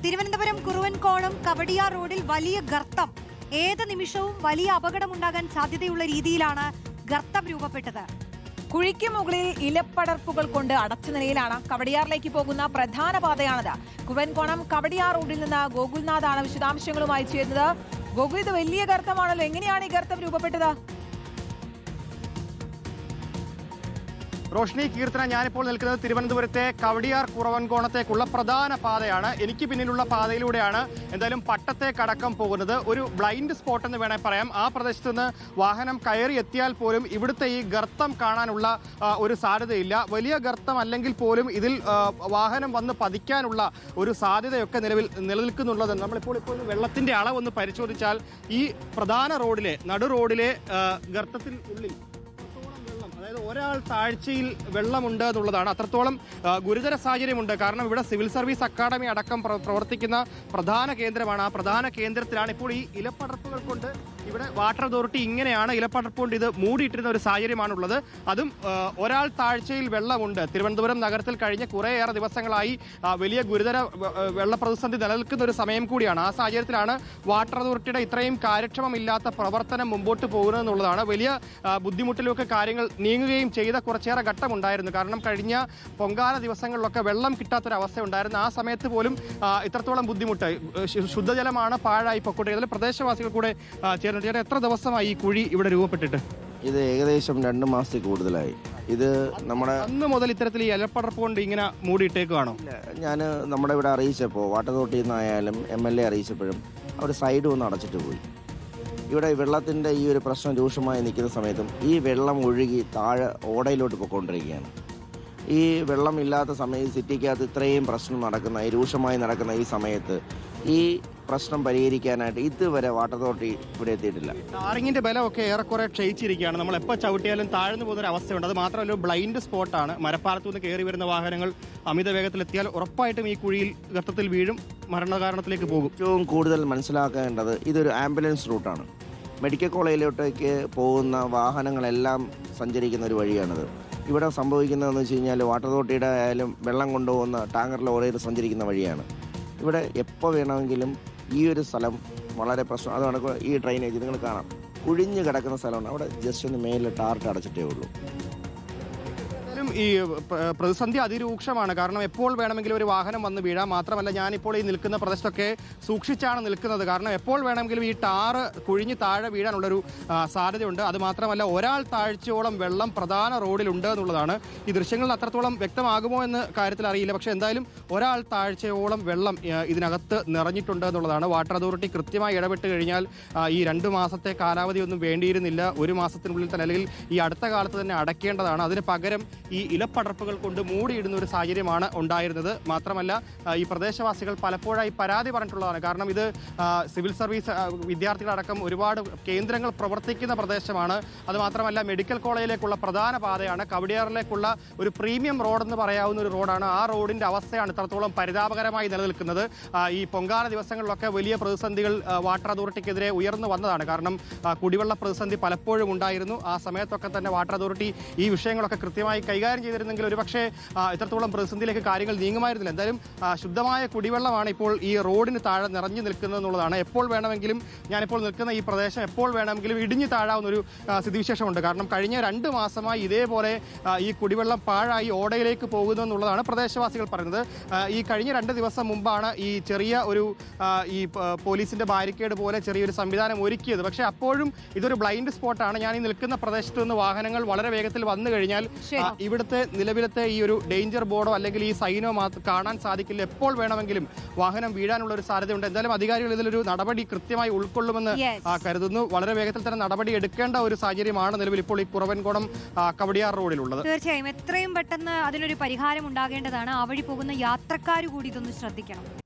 തിരുവനന്തപുരം കുറുവൻകോണം കവടിയാർ റോഡിൽ വലിയ ഗർത്തം. ഏത് നിമിഷവും വലിയ അപകടമുണ്ടാകാൻ സാധ്യതയുള്ള രീതിയിലാണ് ഗർത്തം രൂപപ്പെട്ടത്. കുഴിക്ക് മുകളിൽ ഇലപ്പടർപ്പുകൾ കൊണ്ട് അടച്ച നിലയിലാണ് കവടിയാറിലേക്ക് പോകുന്ന പ്രധാന പാതയാണത്. കുറുവൻകോണം കവടിയാർ റോഡിൽ നിന്ന് ഗോകുൽനാഥാണ് വിശദാംശങ്ങളുമായി ചേരുന്നത്. ഗോകുൽ, ഇത് വലിയ ഗർത്തമാണല്ലോ, എങ്ങനെയാണ് ഈ ഗർത്തം രൂപപ്പെട്ടത്? റോഷ്നി, കീർത്തന, ഞാനിപ്പോൾ നിൽക്കുന്നത് തിരുവനന്തപുരത്തെ കവടിയാർ കുറവൻകോണത്തേക്കുള്ള പ്രധാന പാതയാണ്. എനിക്ക് പിന്നിലുള്ള പാതയിലൂടെയാണ് എന്തായാലും പട്ടത്തേക്കടക്കം പോകുന്നത്. ഒരു ബ്ലൈൻഡ് സ്പോട്ട് എന്ന് വേണേൽ പറയാം. ആ പ്രദേശത്ത് നിന്ന് വാഹനം കയറി എത്തിയാൽ പോലും ഇവിടുത്തെ ഈ ഗർത്തം കാണാനുള്ള ഒരു സാധ്യതയില്ല. വലിയ ഗർത്തം അല്ലെങ്കിൽ പോലും ഇതിൽ വാഹനം വന്ന് പതിക്കാനുള്ള ഒരു സാധ്യതയൊക്കെ നിലനിൽക്കുന്നുള്ളത്. നമ്മളിപ്പോൾ വെള്ളത്തിന്റെ അളവൊന്ന് പരിശോധിച്ചാൽ ഈ പ്രധാന റോഡിലെ നടു റോഡിലെ ഗർത്തത്തിൽ ഉള്ളിൽ അതായത് ഒരാൾ താഴ്ചയിൽ വെള്ളമുണ്ട് എന്നുള്ളതാണ്. അത്രത്തോളം ഗുരുതര സാഹചര്യമുണ്ട്. കാരണം ഇവിടെ സിവിൽ സർവീസ് അക്കാദമി അടക്കം പ്രവർത്തിക്കുന്ന പ്രധാന കേന്ദ്രമാണ്. ആ പ്രധാന കേന്ദ്രത്തിലാണ് ഇപ്പോൾ ഈ ഇലപ്പടർപ്പുകൾ കൊണ്ട് ഇവിടെ വാട്ടർ അതോറിറ്റി ഇങ്ങനെയാണ് ഇലപ്പടർപ്പ് കൊണ്ട് ഇത് മൂടിയിട്ടിരുന്ന ഒരു സാഹചര്യമാണുള്ളത്. അതും ഒരാൾ താഴ്ചയിൽ വെള്ളമുണ്ട്. തിരുവനന്തപുരം നഗരത്തിൽ കഴിഞ്ഞ കുറേയേറെ ദിവസങ്ങളായി വലിയ ഗുരുതര വെള്ള പ്രതിസന്ധി നിലനിൽക്കുന്ന ഒരു സമയം കൂടിയാണ്. ആ സാഹചര്യത്തിലാണ് വാട്ടർ അതോറിറ്റിയുടെ ഇത്രയും കാര്യക്ഷമമില്ലാത്ത പ്രവർത്തനം മുമ്പോട്ട് പോകുന്നതെന്നുള്ളതാണ്. വലിയ ബുദ്ധിമുട്ടിലൊക്കെ കാര്യങ്ങൾ നീങ്ങുകയും ചെയ്ത കുറച്ചേറെ ഘട്ടമുണ്ടായിരുന്നു. കാരണം കഴിഞ്ഞ പൊങ്കാല ദിവസങ്ങളിലൊക്കെ വെള്ളം കിട്ടാത്തൊരവസ്ഥ ഉണ്ടായിരുന്നു. ആ സമയത്ത് പോലും ഇത്രത്തോളം ബുദ്ധിമുട്ട്. ശുദ്ധജലമാണ് പാഴായി പൊക്കോട്ടെ. പ്രദേശവാസികൾ കൂടെ ചേർന്നിട്ട് എത്ര ദിവസമായി ഈ കുഴി ഇവിടെ രൂപപ്പെട്ടിട്ട്? ഇത് ഏകദേശം 2 മാസത്തിൽ കൂടുതലായി. ഇത് നമ്മുടെ അന്ന് മുതൽ ഇത്തരത്തിൽ ഈ ഇലപ്പടർപ്പ് കൊണ്ട് ഇങ്ങനെ മൂടിയിട്ടേക്കുവാണോ? ഞാൻ നമ്മുടെ ഇവിടെ അറിയിച്ചപ്പോൾ വാട്ടർ അതോറിറ്റിയിൽ നിന്നായാലും MLA അറിയിച്ചപ്പോഴും അവർ സൈഡ് ഒന്ന് അടച്ചിട്ട് പോയി. ഇവിടെ വെള്ളത്തിൻ്റെ ഈ ഒരു പ്രശ്നം രൂക്ഷമായി നിൽക്കുന്ന സമയത്തും ഈ വെള്ളം ഒഴുകി താഴെ ഓടയിലോട്ട് പോയിക്കൊണ്ടിരിക്കുകയാണ്. ഈ വെള്ളമില്ലാത്ത സമയത്ത് സിറ്റിക്കകത്ത് ഇത്രയും പ്രശ്നം നടക്കുന്ന രൂക്ഷമായി നടക്കുന്ന ഈ സമയത്ത് ഈ പ്രശ്നം പരിഹരിക്കാനായിട്ട് ഇതുവരെ വാട്ടർ അതോറിറ്റി ഇവിടെ എത്തിയിട്ടില്ല. ടാറിങ്ങിന്റെ ബലമൊക്കെ ഏറെക്കുറെ ക്ഷയിച്ചിരിക്കുകയാണ്. നമ്മൾ എപ്പോൾ ചവിട്ടിയാലും താഴ്ന്നു പോകുന്ന ഒരു അവസ്ഥയുണ്ട്. അത് മാത്രമല്ല ബ്ലൈൻഡ് സ്പോട്ടാണ്. മരപ്പാലത്തു നിന്ന് കയറി വരുന്ന വാഹനങ്ങൾ അമിത വേഗത്തിലെത്തിയാൽ ഉറപ്പായിട്ടും ഈ കുഴിയിൽ ഗർത്തത്തിൽ വീഴും, മരണകാരണത്തിലേക്ക് പോകും. ഏറ്റവും കൂടുതൽ മനസ്സിലാക്കേണ്ടത് ഇതൊരു ആംബുലൻസ് റൂട്ടാണ്. മെഡിക്കൽ കോളേജിലോട്ടേക്ക് പോകുന്ന വാഹനങ്ങളെല്ലാം സഞ്ചരിക്കുന്ന ഒരു വഴിയാണിത്. ഇവിടെ സംഭവിക്കുന്നതെന്ന് വെച്ച് കഴിഞ്ഞാൽ വാട്ടർ അതോറിറ്റിയുടെ ആയാലും വെള്ളം കൊണ്ടുപോകുന്ന ടാങ്കർ ലോറിയിൽ സഞ്ചരിക്കുന്ന വഴിയാണ്. ഇവിടെ എപ്പോൾ വേണമെങ്കിലും ഈ ഒരു സ്ഥലം വളരെ പ്രശ്നം. അതാണ് ഈ ഡ്രെയിനേജ് നിങ്ങൾ കാണാം, കുഴിഞ്ഞു കിടക്കുന്ന സ്ഥലമാണ്. അവിടെ ജസ്റ്റ് ഒന്ന് മേലിൽ ടാർട്ട് അടച്ചിട്ടേ ഉള്ളൂ. ഈ പ്രതിസന്ധി അതിരൂക്ഷമാണ്. കാരണം എപ്പോൾ വേണമെങ്കിലും ഒരു വാഹനം വന്ന് വീഴാം. മാത്രമല്ല, ഞാനിപ്പോൾ ഈ നിൽക്കുന്ന പ്രദേശത്തൊക്കെ സൂക്ഷിച്ചാണ് നിൽക്കുന്നത്. കാരണം എപ്പോൾ വേണമെങ്കിലും ഈ ടാറ് കുഴിഞ്ഞ് താഴെ വീഴാനുള്ളൊരു സാധ്യതയുണ്ട്. അത് മാത്രമല്ല, ഒരാൾ താഴ്ചയോളം വെള്ളം പ്രധാന റോഡിലുണ്ട് എന്നുള്ളതാണ്. ഈ ദൃശ്യങ്ങളിൽ അത്രത്തോളം വ്യക്തമാകുമോ എന്ന കാര്യത്തിൽ അറിയില്ല. പക്ഷേ എന്തായാലും ഒരാൾ താഴ്ചയോളം വെള്ളം ഇതിനകത്ത് നിറഞ്ഞിട്ടുണ്ട് എന്നുള്ളതാണ്. വാട്ടർ അതോറിറ്റി കൃത്യമായി ഇടപെട്ട് കഴിഞ്ഞാൽ ഈ 2 മാസത്തെ കാലാവധി ഒന്നും വേണ്ടിയിരുന്നില്ല. 1 മാസത്തിനുള്ളിൽ തന്നെ അല്ലെങ്കിൽ ഈ അടുത്ത കാലത്ത് തന്നെ അടയ്ക്കേണ്ടതാണ്. അതിന് പകരം ഈ ഇലപ്പടർപ്പുകൾ കൊണ്ട് മൂടിയിടുന്ന ഒരു സാഹചര്യമാണ് ഉണ്ടായിരുന്നത്. മാത്രമല്ല, ഈ പ്രദേശവാസികൾ പലപ്പോഴായി പരാതി പറഞ്ഞിട്ടുള്ളതാണ്. കാരണം ഇത് സിവിൽ സർവീസ് വിദ്യാർത്ഥികളടക്കം ഒരുപാട് കേന്ദ്രങ്ങൾ പ്രവർത്തിക്കുന്ന പ്രദേശമാണ്. അതുമാത്രമല്ല, മെഡിക്കൽ കോളേജിലേക്കുള്ള പ്രധാന പാതയാണ്. കവടിയാറിലേക്കുള്ള ഒരു പ്രീമിയം റോഡെന്ന് പറയാവുന്ന ഒരു റോഡാണ്. ആ റോഡിൻ്റെ അവസ്ഥയാണ് ഇത്രത്തോളം പരിതാപകരമായി നിലനിൽക്കുന്നത്. ഈ പൊങ്കാല ദിവസങ്ങളിലൊക്കെ വലിയ പ്രതിസന്ധികൾ വാട്ടർ അതോറിറ്റിക്കെതിരെ ഉയർന്നു വന്നതാണ്. കാരണം കുടിവെള്ള പ്രതിസന്ധി പലപ്പോഴും ഉണ്ടായിരുന്നു. ആ സമയത്തൊക്കെ തന്നെ വാട്ടർ അതോറിറ്റി ഈ വിഷയങ്ങളൊക്കെ കൃത്യമായി കൈകാര്യം ചെയ്തിരുന്നെങ്കിൽ ഒരുപക്ഷെ ഇത്രത്തോളം പ്രതിസന്ധിയിലേക്ക് കാര്യങ്ങൾ നീങ്ങുമായിരുന്നില്ല. എന്തായാലും ശുദ്ധമായ കുടിവെള്ളമാണ് ഇപ്പോൾ ഈ റോഡിന് താഴെ നിറഞ്ഞു നിൽക്കുന്നത് എന്നുള്ളതാണ്. എപ്പോൾ വേണമെങ്കിലും ഞാനിപ്പോൾ നിൽക്കുന്ന ഈ പ്രദേശം എപ്പോൾ വേണമെങ്കിലും ഇടിഞ്ഞു താഴാവുന്ന ഒരു സ്ഥിതിവിശേഷമുണ്ട്. കാരണം കഴിഞ്ഞ 2 മാസമായി ഇതേപോലെ ഈ കുടിവെള്ളം പാഴായി ഓടയിലേക്ക് പോകുന്നു എന്നുള്ളതാണ് പ്രദേശവാസികൾ പറയുന്നത്. ഈ കഴിഞ്ഞ 2 ദിവസം മുമ്പാണ് ഈ ചെറിയ ഒരു ഈ പോലീസിന്റെ ബാരിക്കേഡ് പോലെ ചെറിയൊരു സംവിധാനം ഒരുക്കിയത്. പക്ഷേ അപ്പോഴും ഇതൊരു ബ്ലൈൻഡ് സ്പോട്ടാണ്. ഞാൻ ഈ നിൽക്കുന്ന പ്രദേശത്ത് നിന്ന് വാഹനങ്ങൾ വളരെ വേഗത്തിൽ വന്നു കഴിഞ്ഞാൽ ഇവിടുത്തെ നിലവിലത്തെ ഈ ഒരു ഡേഞ്ചർ ബോർഡോ അല്ലെങ്കിൽ ഈ സൈനോ കാണാൻ സാധിക്കില്ല. എപ്പോൾ വേണമെങ്കിലും വാഹനം വീഴാനുള്ള ഒരു സാധ്യതയുണ്ട്. എന്തായാലും അധികാരികൾ ഇതിലൊരു നടപടി കൃത്യമായി ഉൾക്കൊള്ളുമെന്ന് കരുതുന്നു. വളരെ വേഗത്തിൽ തന്നെ നടപടി എടുക്കേണ്ട ഒരു സാഹചര്യമാണ് നിലവിൽ ഇപ്പോൾ ഈ കുറവൻകോണം കവടിയാർ റോഡിലുള്ളത്. തീർച്ചയായും എത്രയും പെട്ടെന്ന് അതിനൊരു പരിഹാരം ഉണ്ടാകേണ്ടതാണ്. ആ വഴി പോകുന്ന യാത്രക്കാർ കൂടി ഇതൊന്ന് ശ്രദ്ധിക്കണം.